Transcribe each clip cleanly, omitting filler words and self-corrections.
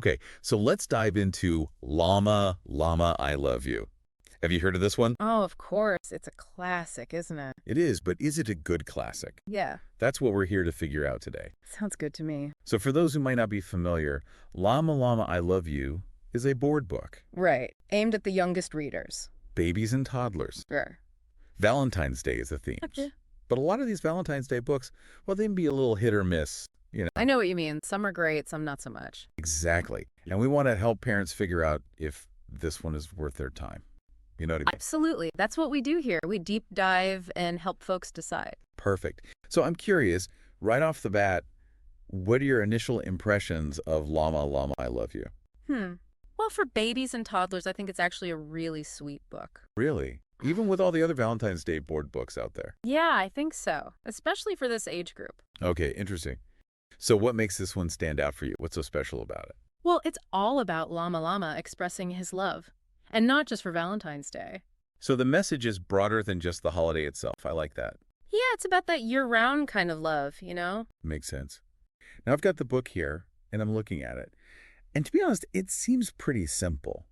Okay, so let's dive into Llama Llama, I Love You. Have you heard of this one? Oh, of course. It's a classic, isn't it? It is, but is it a good classic? Yeah, That's what we're here to figure out today. sounds good to me. So for those who might not be familiar, Llama Llama, I Love You is a board book. Right. Aimed at the youngest readers. Babies and toddlers. Sure. Valentine's Day is the theme. Okay. But a lot of these Valentine's Day books, well, they can be a little hit or miss, you know. I know what you mean. Some are great, some not so much. Exactly. And we want to help parents figure out if this one is worth their time. You know what I mean? Absolutely. That's what we do here. We deep dive and help folks decide. Perfect. So I'm curious, right off the bat, what are your initial impressions of Llama Llama, I Love You? Well, for babies and toddlers, I think it's actually a really sweet book. Really? Even with all the other Valentine's Day board books out there? Yeah, I think so. Especially for this age group. Okay, interesting. So what makes this one stand out for you? What's so special about it? Well, it's all about Llama Llama expressing his love. And not just for Valentine's Day. So the message is broader than just the holiday itself. I like that. Yeah, it's about that year-round kind of love, you know? Makes sense. Now I've got the book here, and I'm looking at it. And to be honest, it seems pretty simple.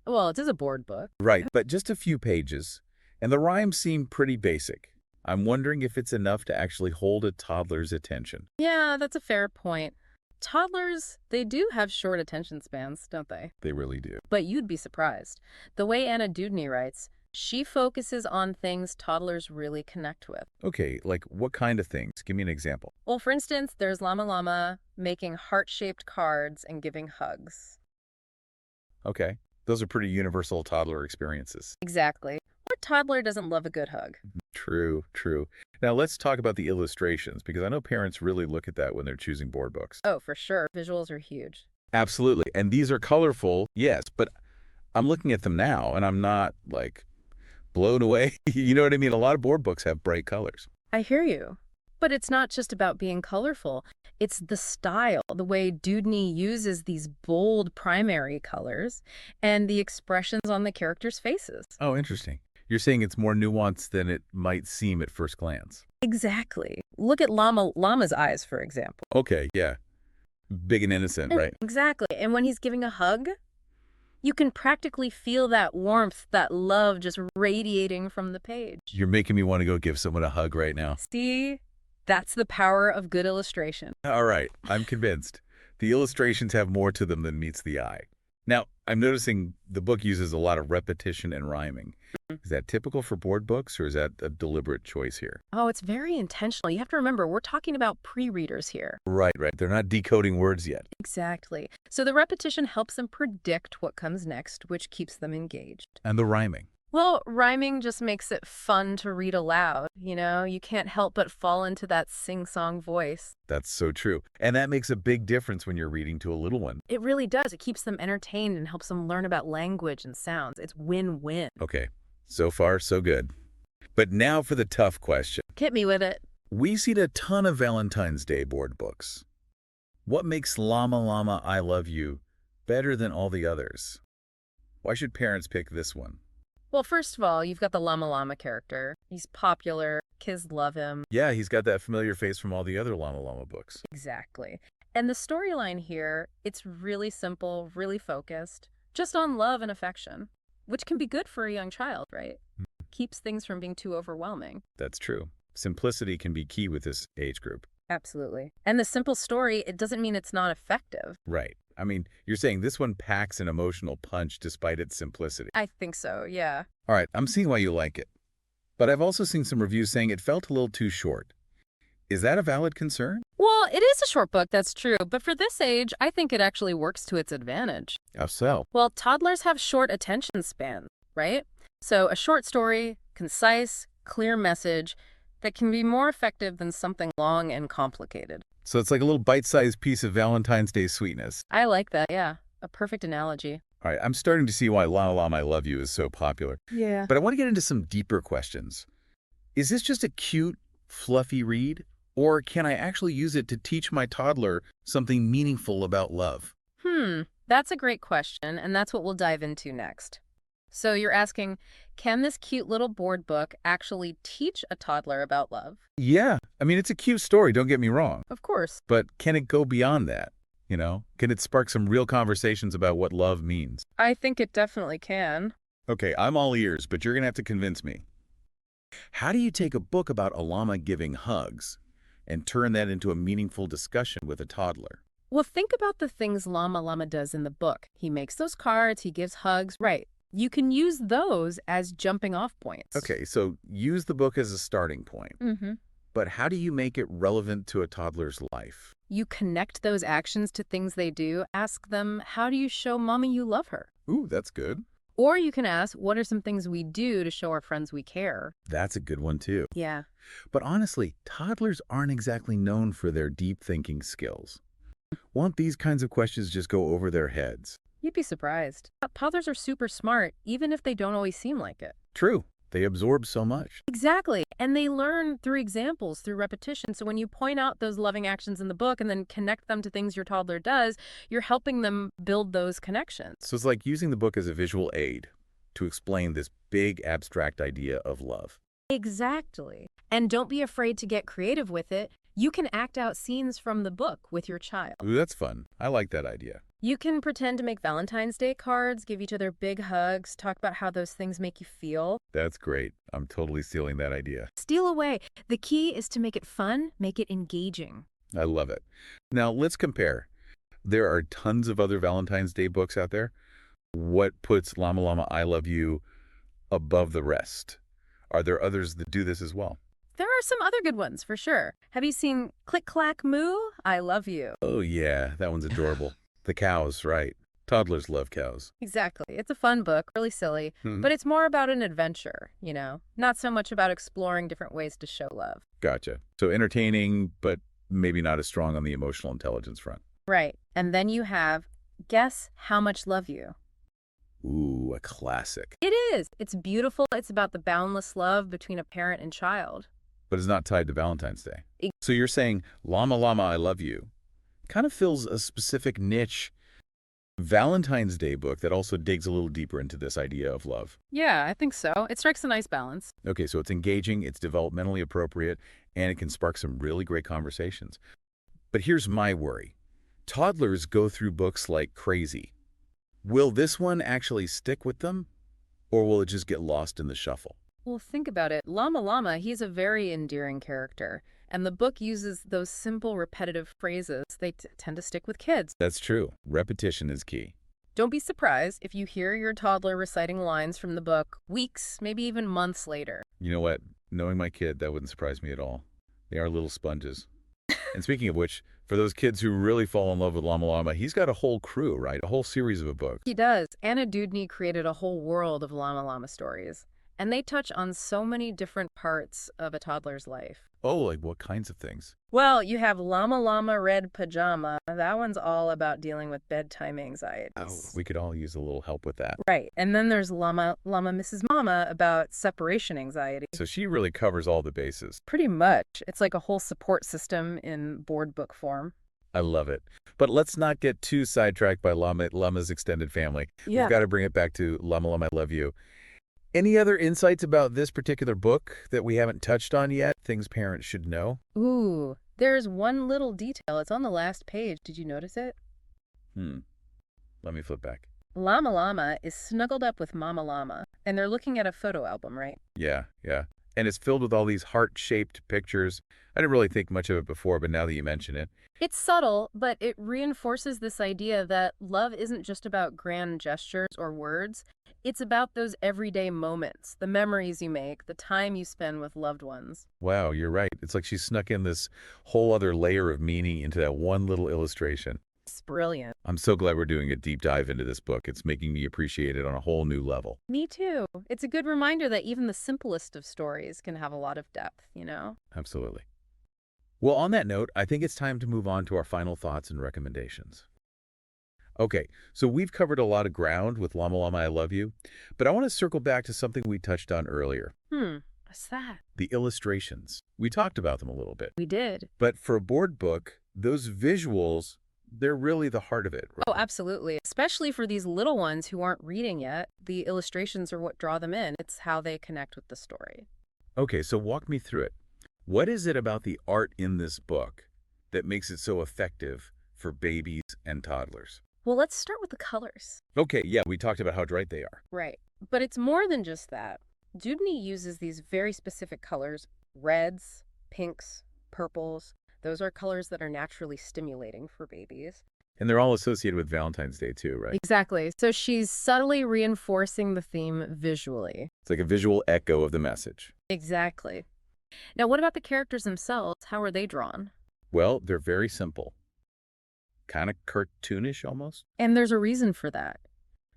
Well, it is a board book. Right, but just a few pages. And the rhymes seem pretty basic. I'm wondering if it's enough to actually hold a toddler's attention. Yeah, that's a fair point. Toddlers, they do have short attention spans, don't they? They really do. But you'd be surprised. The way Anna Dewdney writes, she focuses on things toddlers really connect with. Okay, like what kind of things? Give me an example. Well, for instance, there's Llama Llama making heart-shaped cards and giving hugs. Okay, those are pretty universal toddler experiences. Exactly. What toddler doesn't love a good hug? True, true. Now let's talk about the illustrations, because I know parents really look at that when they're choosing board books. Oh, for sure. Visuals are huge. Absolutely. And these are colorful, yes, but I'm looking at them now and I'm not like blown away. You know what I mean? A lot of board books have bright colors. I hear you. But it's not just about being colorful. It's the style, the way Dewdney uses these bold primary colors and the expressions on the characters' faces. Oh, interesting. You're saying it's more nuanced than it might seem at first glance. Exactly. Look at Llama's eyes, for example. Okay, yeah. Big and innocent, right? Exactly. And when he's giving a hug, you can practically feel that warmth, that love just radiating from the page. You're making me want to go give someone a hug right now. See? That's the power of good illustration. All right, I'm convinced. The illustrations have more to them than meets the eye. Now, I'm noticing the book uses a lot of repetition and rhyming. Is that typical for board books, or is that a deliberate choice here? Oh, it's very intentional. You have to remember, we're talking about pre-readers here. Right, right. They're not decoding words yet. Exactly. So the repetition helps them predict what comes next, which keeps them engaged. And the rhyming. Well, rhyming just makes it fun to read aloud, you know? You can't help but fall into that sing-song voice. That's so true. And that makes a big difference when you're reading to a little one. It really does. It keeps them entertained and helps them learn about language and sounds. It's win-win. Okay, so far, so good. But now for the tough question. Hit me with it. We've seen a ton of Valentine's Day board books. What makes Llama Llama, I Love You better than all the others? Why should parents pick this one? Well, first of all, you've got the Llama Llama character. He's popular. Kids love him. Yeah, he's got that familiar face from all the other Llama Llama books. Exactly. And the storyline here, it's really simple, really focused, just on love and affection, which can be good for a young child, right? Keeps things from being too overwhelming. That's true. Simplicity can be key with this age group. Absolutely. And the simple story, it doesn't mean it's not effective. Right. I mean, you're saying this one packs an emotional punch despite its simplicity. I think so, yeah. All right, I'm seeing why you like it. But I've also seen some reviews saying it felt a little too short. Is that a valid concern? Well, it is a short book, that's true. But for this age, I think it actually works to its advantage. How so? Well, toddlers have short attention spans, right? So a short story, concise, clear message that can be more effective than something long and complicated. So it's like a little bite-sized piece of Valentine's Day sweetness. I like that, yeah. A perfect analogy. All right, I'm starting to see why Llama Llama, I Love You is so popular. Yeah. But I want to get into some deeper questions. Is this just a cute, fluffy read? Or can I actually use it to teach my toddler something meaningful about love? That's a great question, and that's what we'll dive into next. So you're asking, can this cute little board book actually teach a toddler about love? Yeah, I mean, it's a cute story, don't get me wrong. Of course. But can it go beyond that? you know? Can it spark some real conversations about what love means? I think it definitely can. Okay, I'm all ears, but you're going to have to convince me. How do you take a book about a llama giving hugs and turn that into a meaningful discussion with a toddler? Well, think about the things Llama Llama does in the book. He makes those cards, he gives hugs, right. You can use those as jumping off points. Okay, so use the book as a starting point. Mm-hmm. But how do you make it relevant to a toddler's life? You connect those actions to things they do. Ask them, how do you show Mommy you love her? Ooh, that's good. Or you can ask, what are some things we do to show our friends we care? That's a good one, too. Yeah. But honestly, toddlers aren't exactly known for their deep thinking skills. Won't these kinds of questions just go over their heads? You'd be surprised. Toddlers are super smart, even if they don't always seem like it. True. They absorb so much. Exactly. And they learn through examples, through repetition. So when you point out those loving actions in the book and then connect them to things your toddler does, you're helping them build those connections. So it's like using the book as a visual aid to explain this big abstract idea of love. Exactly. And don't be afraid to get creative with it. You can act out scenes from the book with your child. Ooh, that's fun. I like that idea. You can pretend to make Valentine's Day cards, give each other big hugs, talk about how those things make you feel. That's great. I'm totally stealing that idea. Steal away. The key is to make it fun, make it engaging. I love it. Now, let's compare. There are tons of other Valentine's Day books out there. What puts Llama Llama I Love You above the rest? Are there others that do this as well? There are some other good ones, for sure. Have you seen Click Clack Moo? I Love You. Oh, yeah. That one's adorable. The cows, right. Toddlers love cows. Exactly. It's a fun book, really silly, but it's more about an adventure, not so much about exploring different ways to show love. Gotcha. So entertaining, but maybe not as strong on the emotional intelligence front. Right. And then you have Guess How Much Love You. Ooh, a classic. It is. It's beautiful. It's about the boundless love between a parent and child. But it's not tied to Valentine's Day. So you're saying Llama Llama I Love You kind of fills a specific niche Valentine's Day book that also digs a little deeper into this idea of love. Yeah, I think so. It strikes a nice balance. Okay, so it's engaging, it's developmentally appropriate, and it can spark some really great conversations. But here's my worry. Toddlers go through books like crazy. Will this one actually stick with them, or will it just get lost in the shuffle? Well, think about it. Llama Llama, he's a very endearing character. And the book uses those simple, repetitive phrases. They tend to stick with kids. That's true. Repetition is key. Don't be surprised if you hear your toddler reciting lines from the book weeks, maybe even months later. You know what? Knowing my kid, that wouldn't surprise me at all. They are little sponges. And speaking of which, for those kids who really fall in love with Llama Llama, he's got a whole crew, right? A whole series of books. He does. Anna Dewdney created a whole world of Llama Llama stories. And they touch on so many different parts of a toddler's life. Oh, like what kinds of things? Well, you have Llama Llama Red Pajama. That one's all about dealing with bedtime anxieties. Oh, we could all use a little help with that. Right. And then there's Llama Mrs. Mama about separation anxiety. So she really covers all the bases. Pretty much. It's like a whole support system in board book form. I love it. But let's not get too sidetracked by Llama's extended family. Yeah. We've got to bring it back to Llama Llama I Love You. Any other insights about this particular book that we haven't touched on yet? Things parents should know? Ooh, there's one little detail. It's on the last page. Did you notice it? Let me flip back. Llama Llama is snuggled up with Mama Llama, and they're looking at a photo album, right? Yeah. And it's filled with all these heart-shaped pictures. I didn't really think much of it before, but now that you mention it. It's subtle, but it reinforces this idea that love isn't just about grand gestures or words. It's about those everyday moments, the memories you make, the time you spend with loved ones. Wow, you're right. It's like she snuck in this whole other layer of meaning into that one little illustration. It's brilliant. I'm so glad we're doing a deep dive into this book. It's making me appreciate it on a whole new level. Me too. It's a good reminder that even the simplest of stories can have a lot of depth, Absolutely. Well, on that note, I think it's time to move on to our final thoughts and recommendations. Okay, so we've covered a lot of ground with Llama Llama I Love You, but I want to circle back to something we touched on earlier. What's that? The illustrations. We talked about them a little bit. We did. But for a board book, those visuals, they're really the heart of it. Right? Oh, absolutely. Especially for these little ones who aren't reading yet, the illustrations are what draw them in. It's how they connect with the story. Okay, so walk me through it. What is it about the art in this book that makes it so effective for babies and toddlers. Well, let's start with the colors. Okay, yeah, we talked about how bright they are. Right. But it's more than just that. Dewdney uses these very specific colors, reds, pinks, purples. Those are colors that are naturally stimulating for babies. And they're all associated with Valentine's Day too, right? Exactly. So she's subtly reinforcing the theme visually. It's like a visual echo of the message. Exactly. Now, what about the characters themselves? How are they drawn? Well, they're very simple. Kind of cartoonish almost. And there's a reason for that.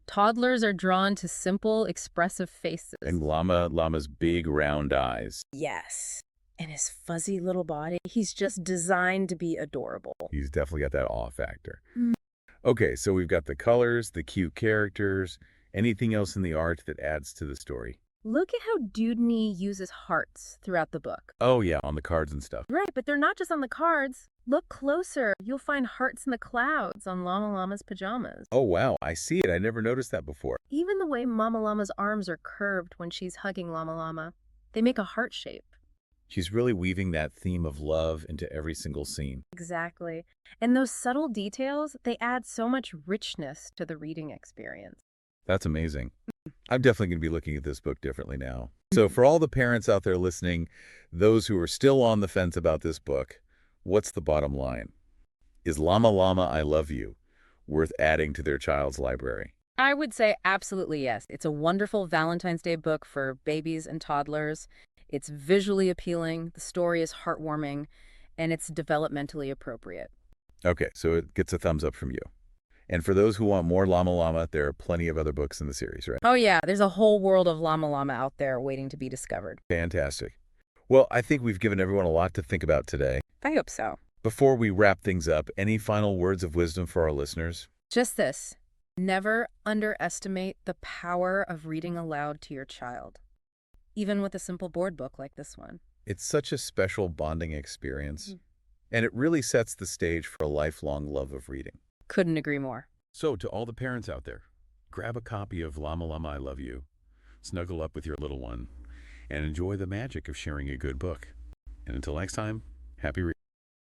Toddlers are drawn to simple, expressive faces. And Llama's big round eyes. Yes. And his fuzzy little body, he's just designed to be adorable. He's definitely got that awe factor. Mm. Okay, so we've got the colors, the cute characters, anything else in the art that adds to the story. Look at how Dewdney uses hearts throughout the book. Oh yeah, on the cards and stuff. Right, but they're not just on the cards. Look closer. You'll find hearts in the clouds on Llama Llama's pajamas. Oh wow, I see it. I never noticed that before. Even the way Mama Llama's arms are curved when she's hugging Llama Llama. They make a heart shape. She's really weaving that theme of love into every single scene. Exactly. And those subtle details, they add so much richness to the reading experience. That's amazing. I'm definitely going to be looking at this book differently now. So for all the parents out there listening, those who are still on the fence about this book, what's the bottom line? Is Llama Llama, I Love You worth adding to their child's library? I would say absolutely yes. It's a wonderful Valentine's Day book for babies and toddlers. It's visually appealing, the story is heartwarming, and it's developmentally appropriate. Okay, so it gets a thumbs up from you. And for those who want more Llama Llama, there are plenty of other books in the series, right? Oh yeah, there's a whole world of Llama Llama out there waiting to be discovered. Fantastic. Well, I think we've given everyone a lot to think about today. I hope so. Before we wrap things up, any final words of wisdom for our listeners? Just this. Never underestimate the power of reading aloud to your child, even with a simple board book like this one. It's such a special bonding experience, and it really sets the stage for a lifelong love of reading. Couldn't agree more. So to all the parents out there, grab a copy of Llama Llama, I Love You, snuggle up with your little one, and enjoy the magic of sharing a good book. And until next time, happy reading.